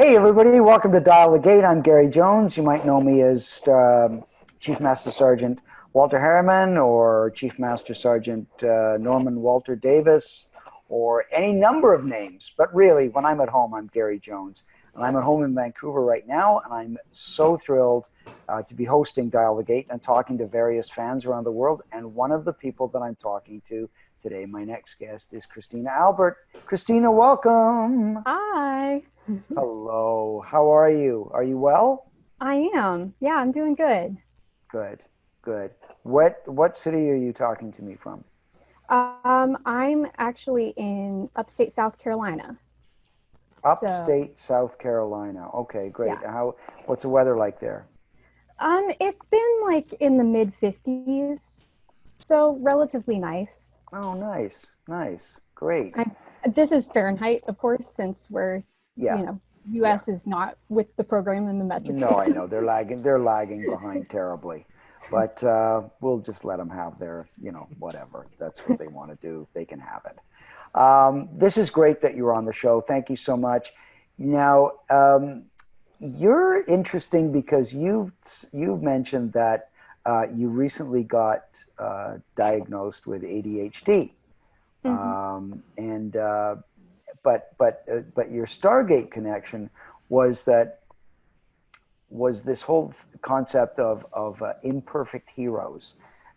Hey everybody, welcome to Dial the Gate. I'm Gary Jones. You might know me as Chief Master Sergeant Walter Harriman or Chief Master Sergeant Norman Walter Davis or any number of names. But really, when I'm at home, I'm Gary Jones. And I'm at home in Vancouver right now, and I'm so thrilled to be hosting Dial the Gate and talking to various fans around the world. And one of the people that I'm talking to today, my next guest, is Kristina Albert. Kristina, welcome. Hi. Hello. How are you? Are you well? I am. Yeah, I'm doing good. Good. Good. What city are you talking to me from? I'm actually in upstate South Carolina. So, Upstate South Carolina. Okay, great. yeah. What's the weather like there? It's been like in the mid 50s, so relatively nice. Oh, nice. Nice. Great. I This is Fahrenheit, of course, since Yeah. you know, Yeah. US is not with the program in the metric No, I system. know they're lagging behind terribly. But we'll just let them have their, whatever. That's what they want to do. They can have it. This is great that you're on the show. Thank you so much. Now, you're interesting because you've mentioned that you recently got diagnosed with ADHD, Hmm. and but your Stargate connection was that was this whole concept of imperfect heroes,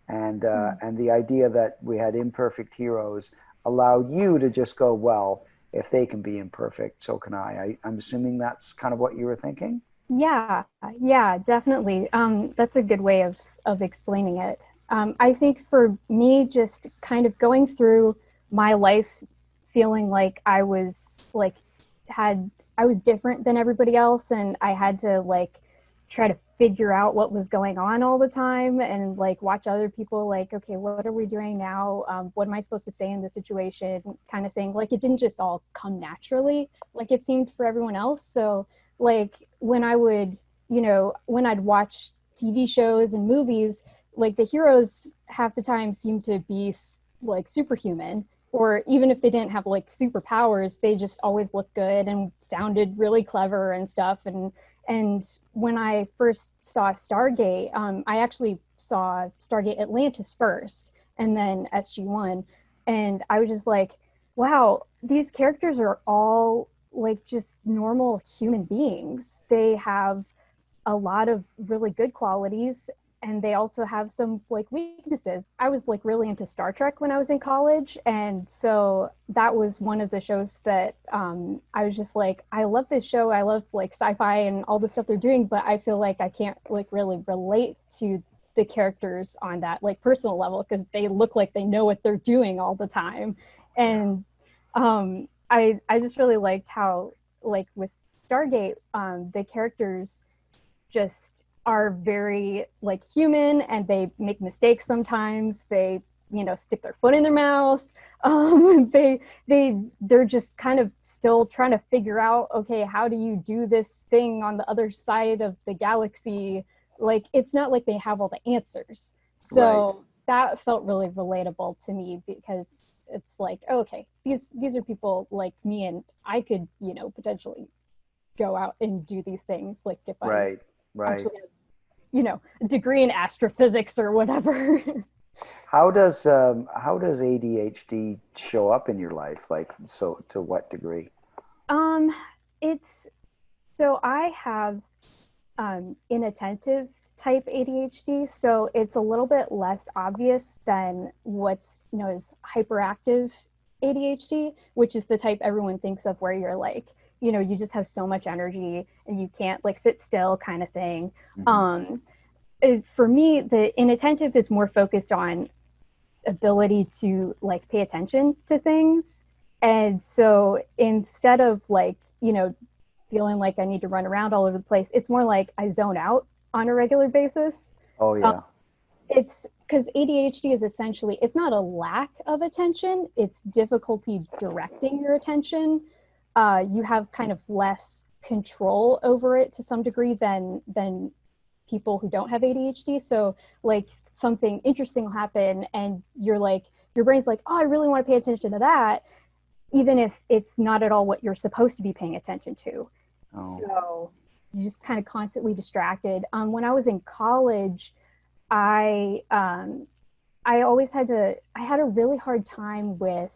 and the idea that we had imperfect heroes allowed you to just go, well, if they can be imperfect, so can I'm assuming that's kind of what you were thinking. Yeah, yeah, definitely. That's a good way of explaining it. I think for me, just kind of going through my life, feeling like I was different than everybody else, and I had to like try to figure out what was going on all the time, and like watch other people like, okay, what are we doing now? What am I supposed to say in this situation? Kind of thing. Like it didn't just all come naturally, like it seemed for everyone else. So like when I would, when I'd watch TV shows and movies, like the heroes half the time seemed to be like superhuman, or even if they didn't have like superpowers, they just always looked good and sounded really clever and stuff. And when I first saw Stargate, I actually saw Stargate Atlantis first, and then SG-1, and I was just like, wow, these characters are all like just normal human beings. They have a lot of really good qualities, and they also have some like weaknesses. I was like really into Star Trek when I was in college, and so that was one of the shows that I was just like, I love this show. I love like sci-fi and all the stuff they're doing, but I feel like I can't like really relate to the characters on that like personal level because they look like they know what they're doing all the time. Yeah. And I just really liked how like with Stargate, the characters just are very like human, and they make mistakes sometimes. They stick their foot in their mouth. They're just kind of still trying to figure out, okay, how do you do this thing on the other side of the galaxy? Like it's not like they have all the answers. Right. So that felt really relatable to me because it's like, oh, okay, these are people like me, and I could potentially go out and do these things like if I Right. Right. actually have, a degree in astrophysics or whatever. How does ADHD show up in your life? Like, so to what degree? um it's so I have inattentive type ADHD, so it's a little bit less obvious than what's known as hyperactive ADHD, which is the type everyone thinks of where you're like, you just have so much energy and you can't like sit still kind of thing. Hmm. um for me, the inattentive is more focused on ability to like pay attention to things. And so instead of like, feeling like I need to run around all over the place, it's more like I zone out on a regular basis. Oh Um, yeah. it's because ADHD is essentially, it's not a lack of attention, it's difficulty directing your attention. You have kind of less control over it to some degree than people who don't have ADHD. So like something interesting will happen and you're like, your brain's like, oh, I really want to pay attention to that, even if it's not at all what you're supposed to be paying attention to. Oh. So you're just kind of constantly distracted. When I was in college, I always I had a really hard time with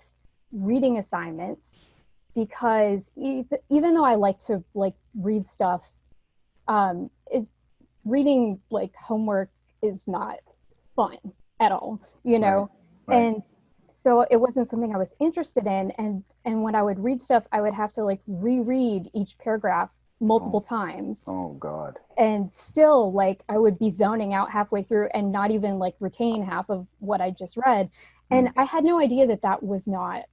reading assignments because even though I like to like read stuff, reading like homework is not fun at all, you know? Right. Right. And so it wasn't something I was interested in. And when I would read stuff, I would have to like reread each paragraph multiple times. Oh God. And still like I would be zoning out halfway through and not even like retain half of what I just read. And I had no idea that that was not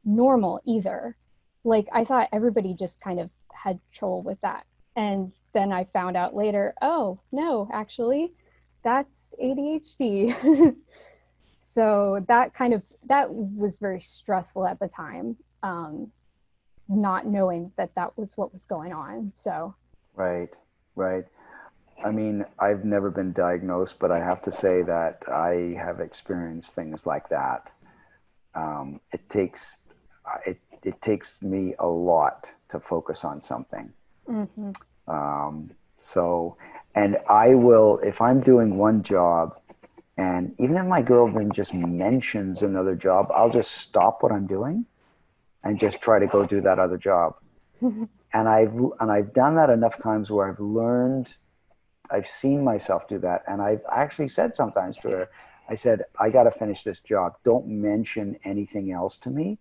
normal either. Like I thought everybody just kind of had trouble with that. And then I found out later, oh no, actually that's ADHD. So that was very stressful at the time, not knowing that that was what was going on. So Right. Right. I mean, I've never been diagnosed, but I have to say that I have experienced things like that. It takes it takes me a lot to focus on something. mm-hmm. So, and I will, if I'm doing one job, and even if my girlfriend just mentions another job, I'll just stop what I'm doing and just try to go do that other job. And I've done that enough times where I've seen myself do that, and I've actually said sometimes to her, I said, I got to finish this job. Don't mention anything else to me,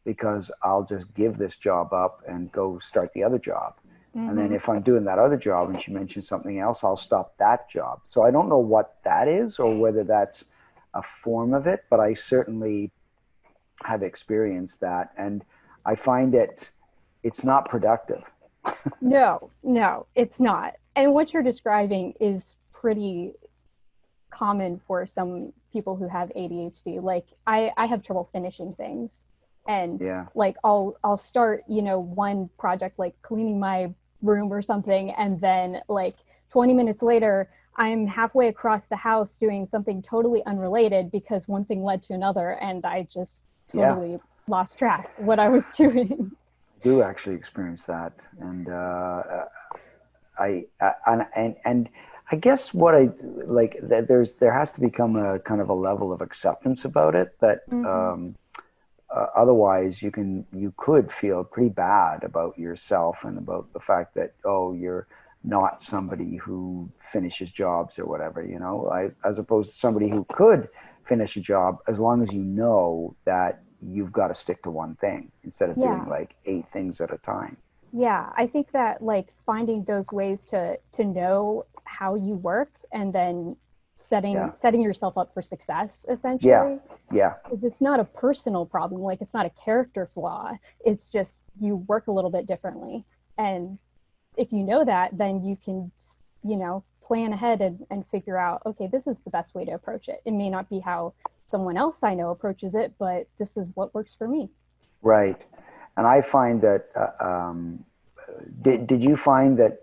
because I'll just give this job up and go start the other job. Mm-hmm. And then if I'm doing that other job and she mentions something else, I'll stop that job. So I don't know what that is or whether that's a form of it, but I certainly have experienced that. And I find it's not productive. No, it's not. And what you're describing is pretty common for some people who have ADHD. Like I have trouble finishing things. And like I'll start, one project like cleaning my room or something, and then like 20 minutes later I'm halfway across the house doing something totally unrelated because one thing led to another and I just totally lost track of what I was doing. I do actually experience that, and I guess what I like, that there has to become a kind of a level of acceptance about it that otherwise you could feel pretty bad about yourself and about the fact that, oh, you're not somebody who finishes jobs or whatever, as opposed to somebody who could finish a job, as long as you know that you've got to stick to one thing instead of doing like 8 things at a time. Yeah, I think that like finding those ways to know how you work and then setting yourself up for success, essentially. Yeah. Because it's not a personal problem, like it's not a character flaw. It's just you work a little bit differently. And if you know that, then you can, plan ahead and figure out, okay, this is the best way to approach it. It may not be how someone else I know approaches it, but this is what works for me. Right. And I find that, did you find that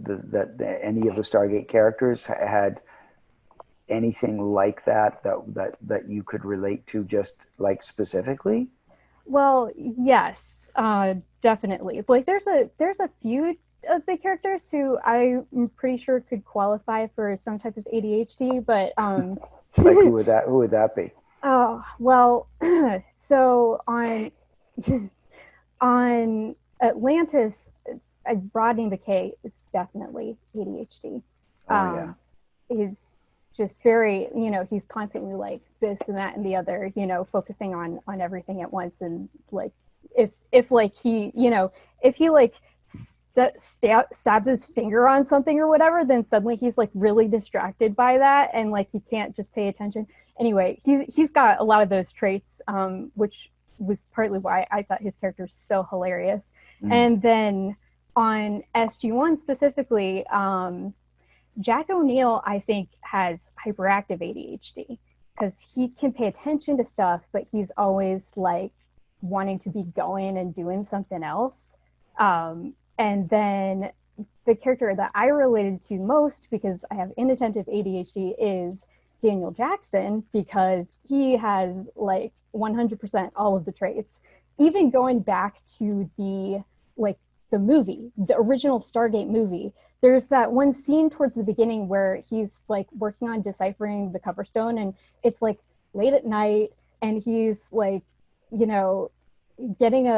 any of the Stargate characters had anything like that you could relate to, just like specifically? Well, yes, definitely. Like there's a few of the characters who I'm pretty sure could qualify for some type of ADHD, but like who would that be? Oh, well, so on Atlantis, Rodney McKay is definitely ADHD. He's just very, he's constantly like this and that and the other, focusing on everything at once. And like, if like he, if he like stabs his finger on something or whatever, then suddenly he's like really distracted by that. And like, he can't just pay attention. Anyway, he's got a lot of those traits, which was partly why I thought his character was so hilarious. And then on SG1 specifically, Jack O'Neill, I think, has hyperactive ADHD because he can pay attention to stuff, but he's always like wanting to be going and doing something else. And then the character that I related to most, because I have inattentive ADHD, is Daniel Jackson, because he has like 100% all of the traits. Even going back to the like the movie, the original Stargate movie. There's that one scene towards the beginning where he's like working on deciphering the cover stone, and it's like late at night, and he's like, you know, getting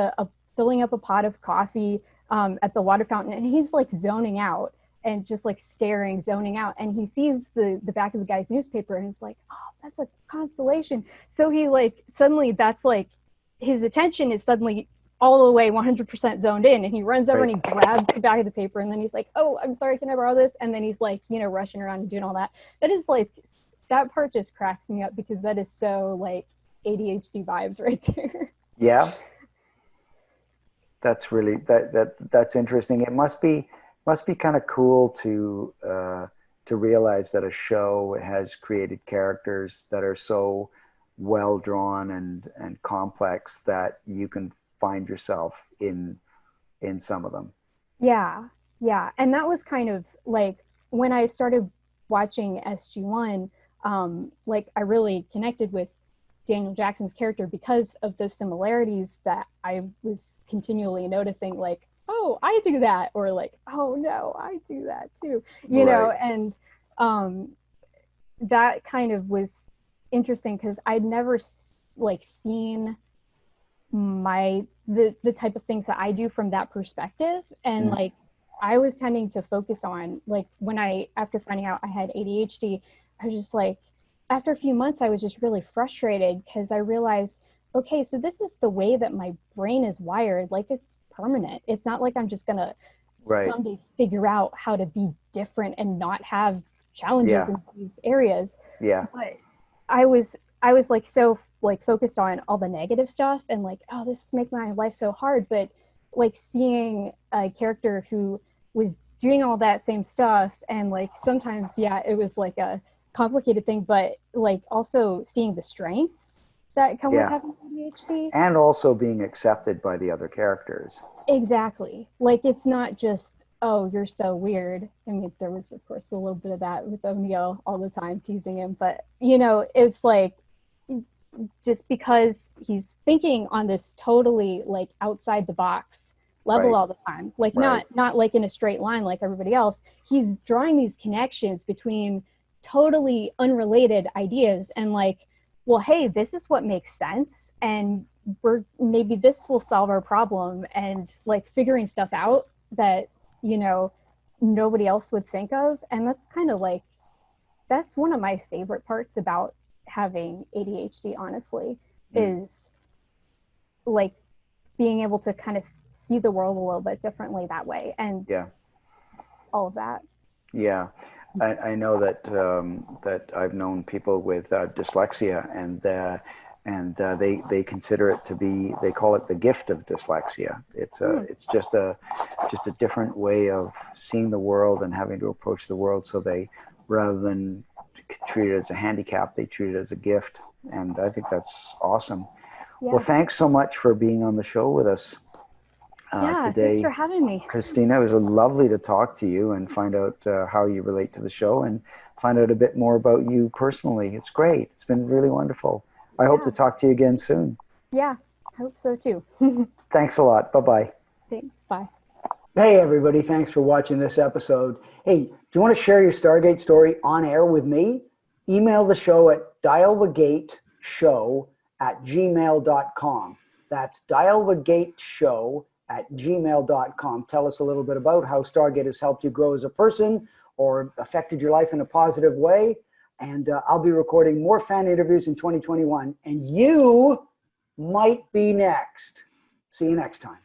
filling up a pot of coffee at the water fountain, and he's like zoning out and just like zoning out, and he sees the back of the guy's newspaper, and he's like, oh, that's a constellation. So he like suddenly, that's like his attention is suddenly all the way 100% zoned in, and he runs over and he grabs the back of the paper, and then he's like, oh, I'm sorry, can I borrow this? And then he's like, you know, rushing around and doing all that. That is like, that part just cracks me up, because that is so like ADHD vibes right there. Yeah, that's really that's interesting. It must be kind of cool to realize that a show has created characters that are so well drawn and complex that you can find yourself in some of them. Yeah, and that was kind of like when I started watching SG1, like I really connected with Daniel Jackson's character because of those similarities that I was continually noticing, like, oh, I do that, or like, oh no, I do that too, you know. And that kind of was interesting, because I'd never like seen the type of things that I do from that perspective. And like I was tending to focus on, like, when after finding out I had ADHD, I was just like, after a few months I was just really frustrated, because I realized, okay, so this is the way that my brain is wired. Like, it's permanent. It's not like I'm just gonna someday figure out how to be different and not have challenges in these areas. But I was like so like focused on all the negative stuff, and like, oh, this is making my life so hard. But like seeing a character who was doing all that same stuff, and like sometimes it was like a complicated thing, but like also seeing the strengths that come with having ADHD, and also being accepted by the other characters. Exactly. Like, it's not just, oh, you're so weird. I mean, there was of course a little bit of that with O'Neill all the time, teasing him, but you know, it's like, just because he's thinking on this totally like outside the box level all the time, like not like in a straight line like everybody else, he's drawing these connections between totally unrelated ideas, and like, well, hey, this is what makes sense, and maybe this will solve our problem, and like figuring stuff out that, you know, nobody else would think of. And that's kind of like, that's one of my favorite parts about having ADHD, honestly, is like being able to kind of see the world a little bit differently that way, and all of that. I know that that I've known people with dyslexia, and they consider it to be, they call it the gift of dyslexia. It's just a different way of seeing the world and having to approach the world. So they, rather than treat it as a handicap, they treat it as a gift, and I think that's awesome. Well, thanks so much for being on the show with us today. Thanks for having me, Kristina. It was lovely to talk to you and find out how you relate to the show, and find out a bit more about you personally. It's great. It's been really wonderful. I hope to talk to you again soon. Yeah, I hope so too. Thanks a lot. Bye-bye. Thanks. Bye. Hey, everybody. Thanks for watching this episode. Hey, do you want to share your Stargate story on air with me? Email the show at dialthegateshow@gmail.com. That's dialthegateshow@gmail.com. Tell us a little bit about how Stargate has helped you grow as a person or affected your life in a positive way. And I'll be recording more fan interviews in 2021, and you might be next. See you next time.